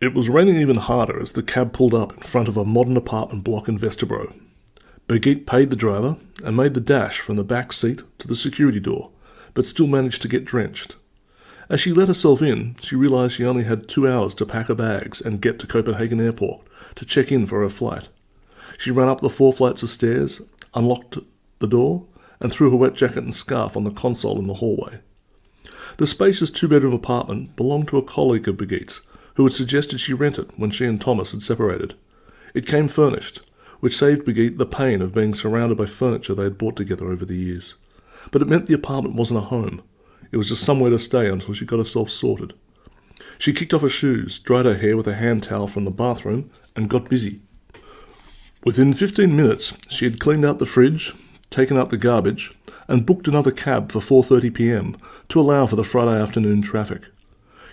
It was raining even harder as the cab pulled up in front of a modern apartment block in Vesterbro. Birgitte paid the driver and made the dash from the back seat to the security door, but still managed to get drenched. As she let herself in, she realised she only had 2 hours to pack her bags and get to Copenhagen Airport to check in for her flight. She ran up the 4 flights of stairs, unlocked the door, and threw her wet jacket and scarf on the console in the hallway. The spacious 2-bedroom apartment belonged to a colleague of Birgitte's, who had suggested she rent it when she and Thomas had separated. It came furnished, which saved Birgitte the pain of being surrounded by furniture they had bought together over the years. But it meant the apartment wasn't a home. It was just somewhere to stay until she got herself sorted. She kicked off her shoes, dried her hair with a hand towel from the bathroom, and got busy. Within 15 minutes, she had cleaned out the fridge, taken out the garbage, and booked another cab for 4:30 p.m. to allow for the Friday afternoon traffic.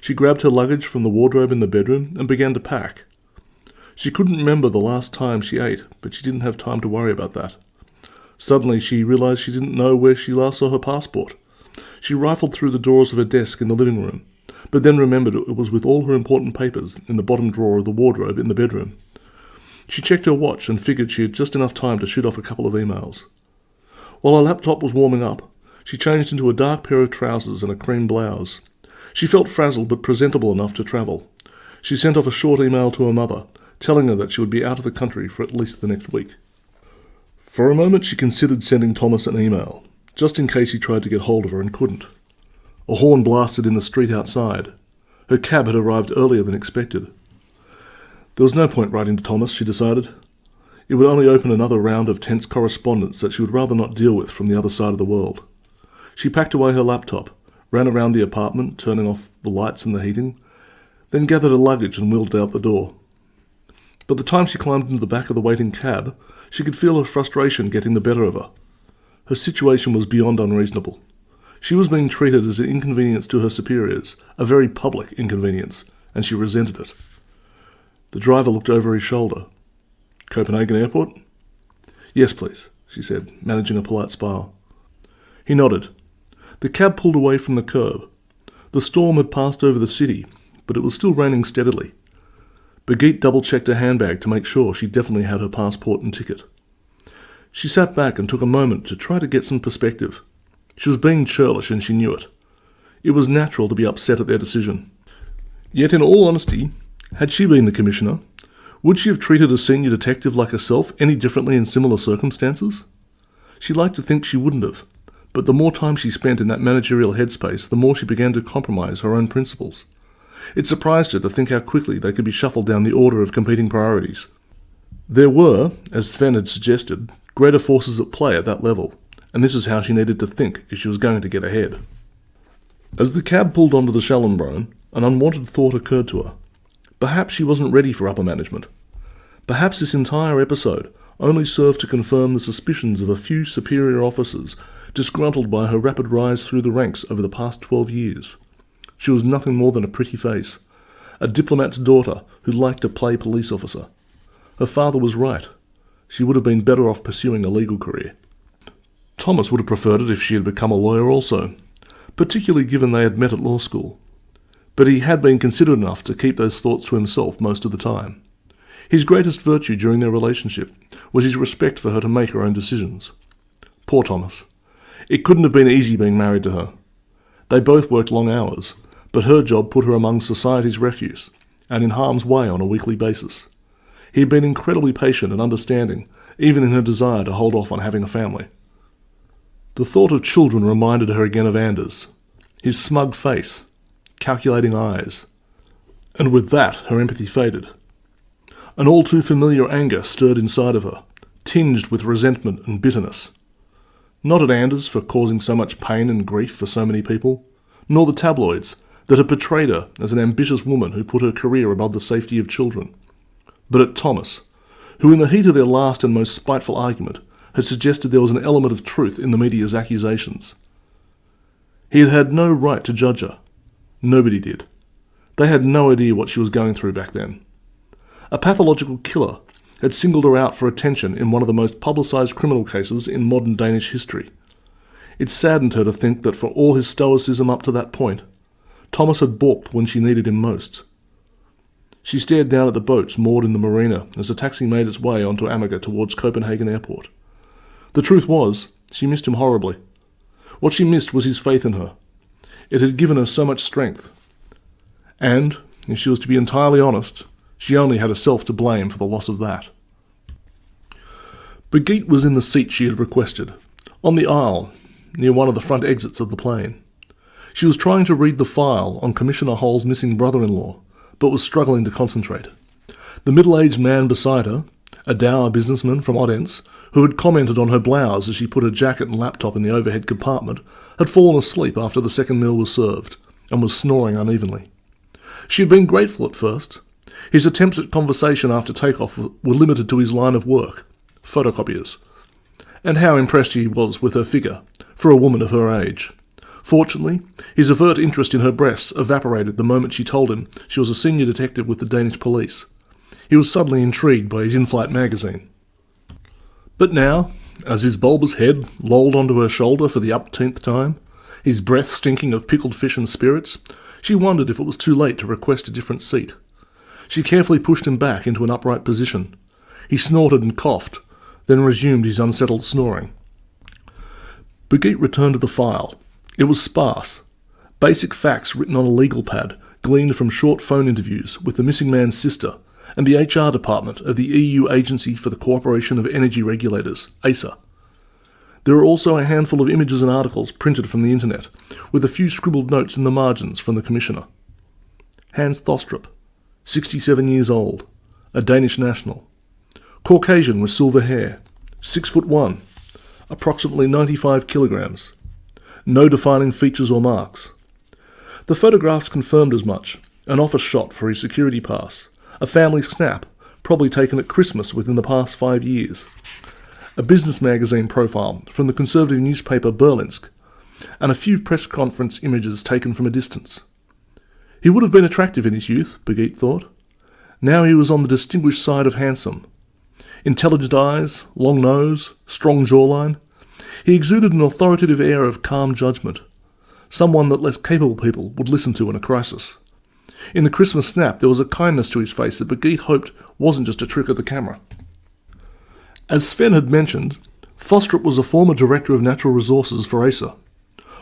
She grabbed her luggage from the wardrobe in the bedroom and began to pack. She couldn't remember the last time she ate, but she didn't have time to worry about that. Suddenly she realised she didn't know where she last saw her passport. She rifled through the drawers of her desk in the living room, but then remembered it was with all her important papers in the bottom drawer of the wardrobe in the bedroom. She checked her watch and figured she had just enough time to shoot off a couple of emails. While her laptop was warming up, she changed into a dark pair of trousers and a cream blouse. She felt frazzled but presentable enough to travel. She sent off a short email to her mother, telling her that she would be out of the country for at least the next week. For a moment she considered sending Thomas an email, just in case he tried to get hold of her and couldn't. A horn blasted in the street outside. Her cab had arrived earlier than expected. There was no point writing to Thomas, she decided. It would only open another round of tense correspondence that she would rather not deal with from the other side of the world. She packed away her laptop, ran around the apartment, turning off the lights and the heating, then gathered her luggage and wheeled out the door. By the time she climbed into the back of the waiting cab, she could feel her frustration getting the better of her. Her situation was beyond unreasonable. She was being treated as an inconvenience to her superiors, a very public inconvenience, and she resented it. The driver looked over his shoulder. "Copenhagen Airport?" "Yes, please," she said, managing a polite smile. He nodded. The cab pulled away from the curb. The storm had passed over the city, but it was still raining steadily. Birgitte double-checked her handbag to make sure she definitely had her passport and ticket. She sat back and took a moment to try to get some perspective. She was being churlish and she knew it. It was natural to be upset at their decision. Yet in all honesty, had she been the commissioner, would she have treated a senior detective like herself any differently in similar circumstances? She liked to think she wouldn't have, but the more time she spent in that managerial headspace, the more she began to compromise her own principles. It surprised her to think how quickly they could be shuffled down the order of competing priorities. There were, as Sven had suggested, greater forces at play at that level, and this is how she needed to think if she was going to get ahead. As the cab pulled onto the Schallenbrunn, an unwanted thought occurred to her. Perhaps she wasn't ready for upper management. Perhaps this entire episode only served to confirm the suspicions of a few superior officers disgruntled by her rapid rise through the ranks over the past 12 years. She was nothing more than a pretty face, a diplomat's daughter who liked to play police officer. Her father was right. She would have been better off pursuing a legal career. Thomas would have preferred it if she had become a lawyer also, particularly given they had met at law school. But he had been considerate enough to keep those thoughts to himself most of the time. His greatest virtue during their relationship was his respect for her to make her own decisions. Poor Thomas. It couldn't have been easy being married to her. They both worked long hours, but her job put her among society's refuse, and in harm's way on a weekly basis. He had been incredibly patient and understanding, even in her desire to hold off on having a family. The thought of children reminded her again of Anders, his smug face, calculating eyes, and with that her empathy faded. An all too familiar anger stirred inside of her, tinged with resentment and bitterness. Not at Anders for causing so much pain and grief for so many people, nor the tabloids that had portrayed her as an ambitious woman who put her career above the safety of children, but at Thomas, who in the heat of their last and most spiteful argument had suggested there was an element of truth in the media's accusations. He had had no right to judge her. Nobody did. They had no idea what she was going through back then. A pathological killer had singled her out for attention in one of the most publicised criminal cases in modern Danish history. It saddened her to think that for all his stoicism up to that point, Thomas had balked when she needed him most. She stared down at the boats moored in the marina as the taxi made its way onto Amager towards Copenhagen Airport. The truth was, she missed him horribly. What she missed was his faith in her. It had given her so much strength. And, if she was to be entirely honest, she only had herself to blame for the loss of that. Birgitte was in the seat she had requested, on the aisle, near one of the front exits of the plane. She was trying to read the file on Commissioner Hull's missing brother-in-law, but was struggling to concentrate. The middle-aged man beside her, a dour businessman from Odense, who had commented on her blouse as she put her jacket and laptop in the overhead compartment, had fallen asleep after the second meal was served, and was snoring unevenly. She had been grateful at first. His attempts at conversation after takeoff were limited to his line of work, photocopiers, and how impressed he was with her figure, for a woman of her age. Fortunately, his overt interest in her breasts evaporated the moment she told him she was a senior detective with the Danish police. He was suddenly intrigued by his in-flight magazine. But now, as his bulbous head lolled onto her shoulder for the upteenth time, his breath stinking of pickled fish and spirits, she wondered if it was too late to request a different seat. She carefully pushed him back into an upright position. He snorted and coughed, then resumed his unsettled snoring. Birgitte returned to the file. It was sparse. Basic facts written on a legal pad, gleaned from short phone interviews with the missing man's sister and the HR department of the EU Agency for the Cooperation of Energy Regulators, ACER. There were also a handful of images and articles printed from the internet, with a few scribbled notes in the margins from the Commissioner. Hans Thostrup, 67 years old, a Danish national. Caucasian with silver hair, 6'1", approximately 95 kilograms. No defining features or marks. The photographs confirmed as much, an office shot for his security pass, a family snap, probably taken at Christmas within the past 5 years, a business magazine profile from the conservative newspaper Berlinsk, and a few press conference images taken from a distance. He would have been attractive in his youth, Birgitte thought. Now he was on the distinguished side of handsome. Intelligent eyes, long nose, strong jawline. He exuded an authoritative air of calm judgment, someone that less capable people would listen to in a crisis. In the Christmas snap, there was a kindness to his face that Birgitte hoped wasn't just a trick of the camera. As Sven had mentioned, Thostrup was a former Director of Natural Resources for ACER.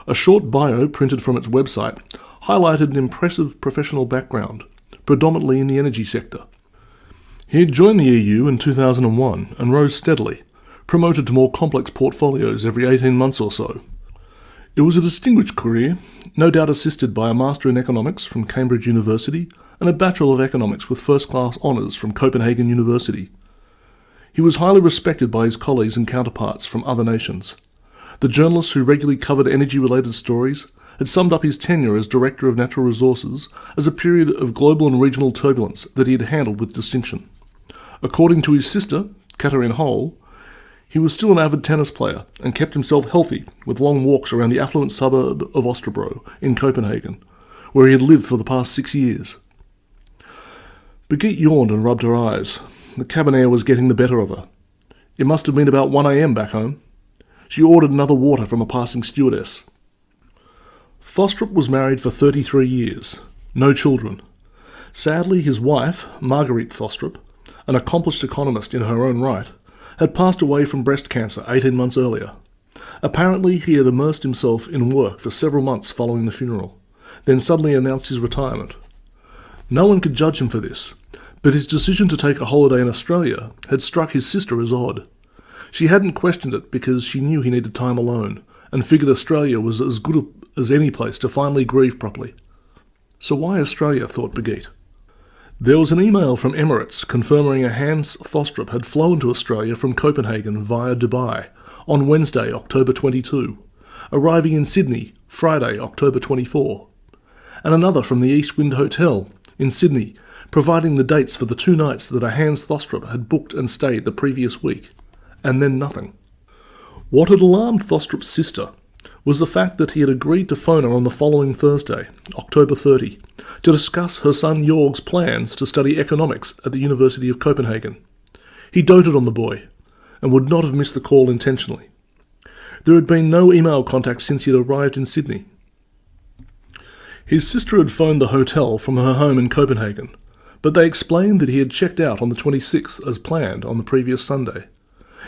A short bio printed from its website highlighted an impressive professional background, predominantly in the energy sector. He had joined the EU in 2001 and rose steadily, promoted to more complex portfolios every 18 months or so. It was a distinguished career, no doubt assisted by a Master in Economics from Cambridge University and a Bachelor of Economics with first-class honours from Copenhagen University. He was highly respected by his colleagues and counterparts from other nations. The journalists who regularly covered energy-related stories had summed up his tenure as Director of Natural Resources as a period of global and regional turbulence that he had handled with distinction. According to his sister, Katharine Hull, he was still an avid tennis player and kept himself healthy with long walks around the affluent suburb of Osterbro in Copenhagen, where he had lived for the past 6 years. Birgitte yawned and rubbed her eyes. The cabin air was getting the better of her. It must have been about 1 a.m. back home. She ordered another water from a passing stewardess. Thostrup was married for 33 years. No children. Sadly, his wife, Marguerite Thostrup, an accomplished economist in her own right, had passed away from breast cancer 18 months earlier. Apparently, he had immersed himself in work for several months following the funeral, then suddenly announced his retirement. No one could judge him for this, but his decision to take a holiday in Australia had struck his sister as odd. She hadn't questioned it because she knew he needed time alone, and figured Australia was as good as any place to finally grieve properly. So why Australia, thought Birgitte. There was an email from Emirates confirming a Hans Thostrup had flown to Australia from Copenhagen via Dubai on Wednesday, October 22, arriving in Sydney Friday, October 24, and another from the East Wind Hotel in Sydney, providing the dates for the 2 nights that a Hans Thostrup had booked and stayed the previous week, and then nothing. What had alarmed Thostrup's sister was the fact that he had agreed to phone her on the following Thursday, October 30, to discuss her son Jorg's plans to study economics at the University of Copenhagen. He doted on the boy, and would not have missed the call intentionally. There had been no email contact since he had arrived in Sydney. His sister had phoned the hotel from her home in Copenhagen, but they explained that he had checked out on the 26th as planned on the previous Sunday.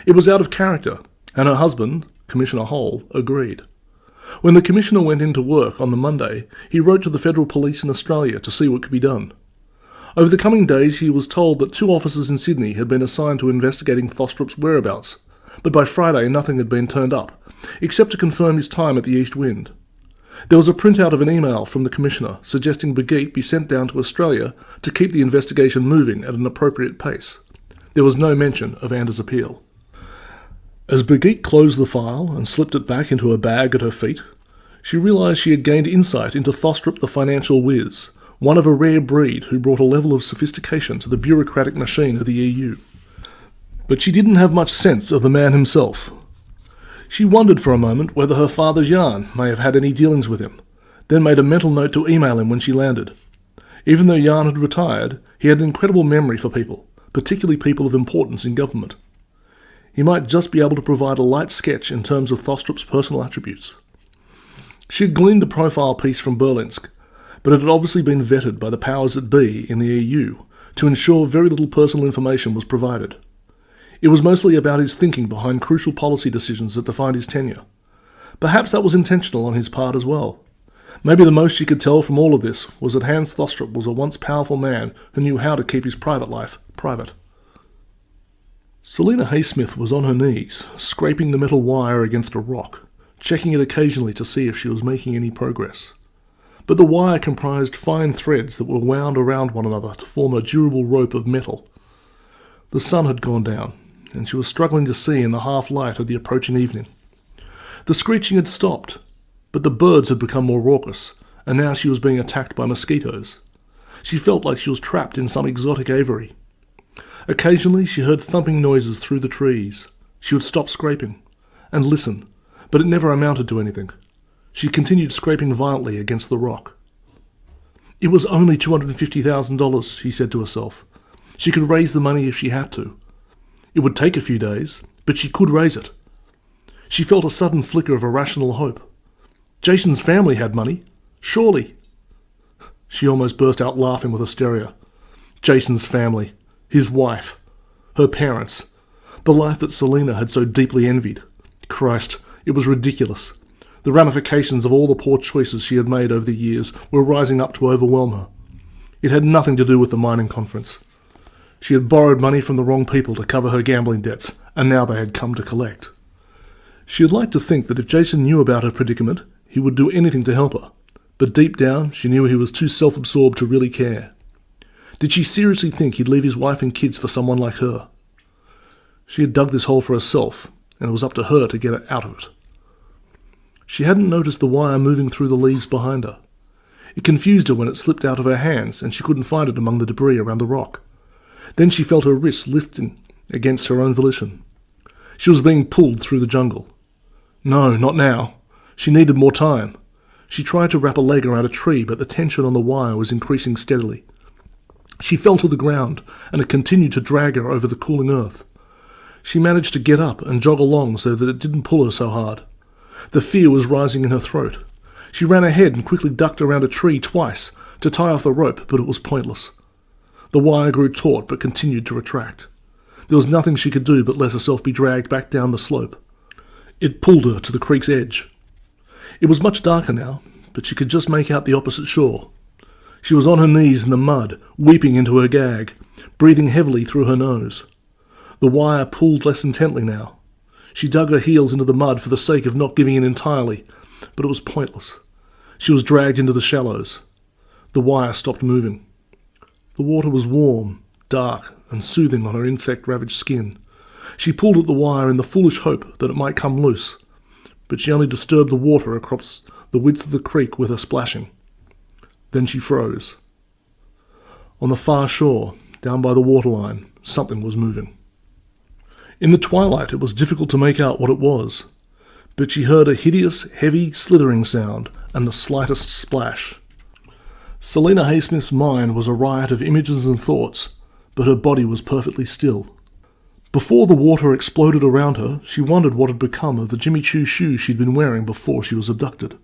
It was out of character, and her husband, Commissioner Hole, agreed. When the Commissioner went into work on the Monday, he wrote to the Federal Police in Australia to see what could be done. Over the coming days, he was told that 2 officers in Sydney had been assigned to investigating Thostrop's whereabouts, but by Friday nothing had been turned up, except to confirm his time at the East Wind. There was a printout of an email from the Commissioner suggesting Birgitte be sent down to Australia to keep the investigation moving at an appropriate pace. There was no mention of Anders' appeal. As Birgitte closed the file and slipped it back into her bag at her feet, she realised she had gained insight into Thostrop the financial whiz, one of a rare breed who brought a level of sophistication to the bureaucratic machine of the EU. But she didn't have much sense of the man himself. She wondered for a moment whether her father Jan may have had any dealings with him, then made a mental note to email him when she landed. Even though Jan had retired, he had an incredible memory for people, particularly people of importance in government. He might just be able to provide a light sketch in terms of Thostrop's personal attributes. She had gleaned the profile piece from Berlinsk, but it had obviously been vetted by the powers that be in the EU to ensure very little personal information was provided. It was mostly about his thinking behind crucial policy decisions that defined his tenure. Perhaps that was intentional on his part as well. Maybe the most she could tell from all of this was that Hans Thostrop was a once powerful man who knew how to keep his private life private. Selina Haysmith was on her knees, scraping the metal wire against a rock, checking it occasionally to see if she was making any progress. But the wire comprised fine threads that were wound around one another to form a durable rope of metal. The sun had gone down, and she was struggling to see in the half-light of the approaching evening. The screeching had stopped, but the birds had become more raucous, and now she was being attacked by mosquitoes. She felt like she was trapped in some exotic aviary. Occasionally she heard thumping noises through the trees. She would stop scraping and listen, but it never amounted to anything. She continued scraping violently against the rock. It was only $250,000, she said to herself. She could raise the money if she had to. It would take a few days, but she could raise it. She felt a sudden flicker of irrational hope. Jason's family had money. Surely. She almost burst out laughing with hysteria. Jason's family. His wife. Her parents. The life that Selina had so deeply envied. Christ, it was ridiculous. The ramifications of all the poor choices she had made over the years were rising up to overwhelm her. It had nothing to do with the mining conference. She had borrowed money from the wrong people to cover her gambling debts, and now they had come to collect. She had liked to think that if Jason knew about her predicament, he would do anything to help her, but deep down she knew he was too self-absorbed to really care. Did she seriously think he'd leave his wife and kids for someone like her? She had dug this hole for herself, and it was up to her to get out of it. She hadn't noticed the wire moving through the leaves behind her. It confused her when it slipped out of her hands and she couldn't find it among the debris around the rock. Then she felt her wrists lifting against her own volition. She was being pulled through the jungle. No, not now. She needed more time. She tried to wrap a leg around a tree, but the tension on the wire was increasing steadily. She fell to the ground, and it continued to drag her over the cooling earth. She managed to get up and jog along so that it didn't pull her so hard. The fear was rising in her throat. She ran ahead and quickly ducked around a tree twice to tie off the rope, but it was pointless. The wire grew taut but continued to retract. There was nothing she could do but let herself be dragged back down the slope. It pulled her to the creek's edge. It was much darker now, but she could just make out the opposite shore. She was on her knees in the mud, weeping into her gag, breathing heavily through her nose. The wire pulled less intently now. She dug her heels into the mud for the sake of not giving in entirely, but it was pointless. She was dragged into the shallows. The wire stopped moving. The water was warm, dark, and soothing on her insect-ravaged skin. She pulled at the wire in the foolish hope that it might come loose, but she only disturbed the water across the width of the creek with her splashing. Then she froze. On the far shore, down by the waterline, something was moving. In the twilight it was difficult to make out what it was, but she heard a hideous, heavy, slithering sound and the slightest splash. Selina Haysmith's mind was a riot of images and thoughts, but her body was perfectly still. Before the water exploded around her, she wondered what had become of the Jimmy Choo shoes she'd been wearing before she was abducted.